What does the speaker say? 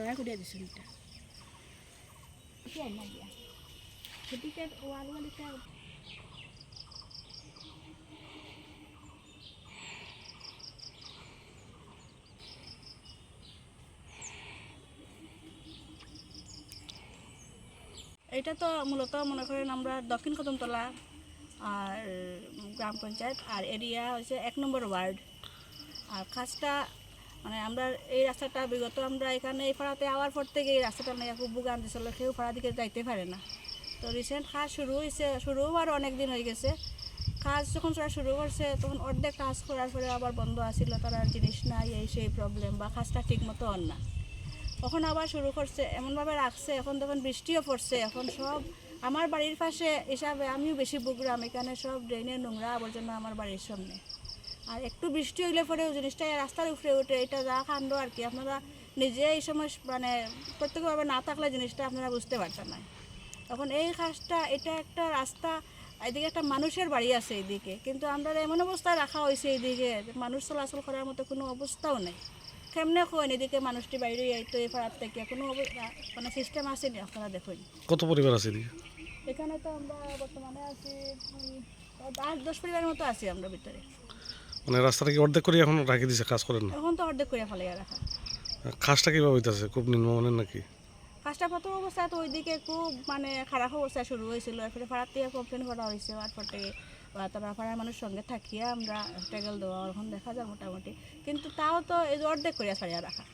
ঢালাই করে দিছো এটা কি না দিয়া সেদিকে ওয়াল ওয়ালিটা এটা তো মূলত মনে করেন আমরা দক্ষিণ কদমতলা আর গ্রাম পঞ্চায়েত আর এরিয়া হচ্ছে 1 নম্বর ওয়ার্ড। আর কাজটা মানে আমরা এই রাস্তাটা বিগত আমরা এখানে এই পাড়াতে আওয়ার পর থেকে এই রাস্তাটা নিয়ে খুব ভোগান্তি ছিল, কেউ পাড়া দিকে যাইতে পারে না। তো রিসেন্ট কাজ শুরু হয়েছে, শুরু হওয়ার অনেক দিন হয়ে গেছে। কাজ যখন তারা শুরু করছে তখন অর্ধেক কাজ করার পরে আবার বন্ধ আসছিল, তারা জিনিস নাই এই সেই প্রবলেম বা কাজটা ঠিক মতো হন না। এখন আবার শুরু করছে, এমনভাবে রাখছে এখন যখন বৃষ্টিও পড়ছে, এখন সব আমার বাড়ির পাশে হিসাবে আমিও বেশি বুকরাম, এখানে সব ড্রেনের নোংরা আবর্জনা আমার বাড়ির সামনে। আর একটু বৃষ্টি হইলে পরেও জিনিসটা রাস্তার উপরে ওঠে, এটা যা কাণ্ড আর কি। আপনারা নিজে এই সময় মানে প্রত্যেকভাবে না থাকলে জিনিসটা আপনারা বুঝতে পারতেন না। এখন এই কাজটা এটা একটা রাস্তা, এদিকে একটা মানুষের বাড়ি আছে এইদিকে, কিন্তু আমরা এমন অবস্থায় রাখা হয়েছে এইদিকে মানুষ চলাচল করার মতো কোনো অবস্থাও নেই। কেমনে কইন এদিকে মানুষটি বাইরে তো এই পাড়ার থেকে কোনো মানে সিস্টেম আসেনি। আপনারা দেখুন কত পরিবার আছে এদিকে? এখানে তো আমরা বর্তমানে আছি 8-10 পরিবারের মতো আছি আমরা ভিতরে। মানে রাস্তাটা কি অর্ধেক করে এখন রাখি দিছে, কাজ করেন না? এখন তো অর্ধেক করে ফেলাইয়া রাখা। কাজটা কীভাবে হইতেছে, খুব নিম্নমানের নাকি? কাজটা প্রথম অবস্থায় তো ওইদিকে খুব মানে খারাপ অবস্থায় শুরু হয়েছিল, এরপরে পাড়ার থেকে কমপ্লেন করা হয়েছে, তারপর থেকে তারা পাড়ার মানুষ সঙ্গে থাকিয়া আমরা টেগেল দেওয়া এখন দেখা যায় মোটামুটি, কিন্তু তাও তো এই যে অর্ধেক করে ছাড়িয়া রাখা।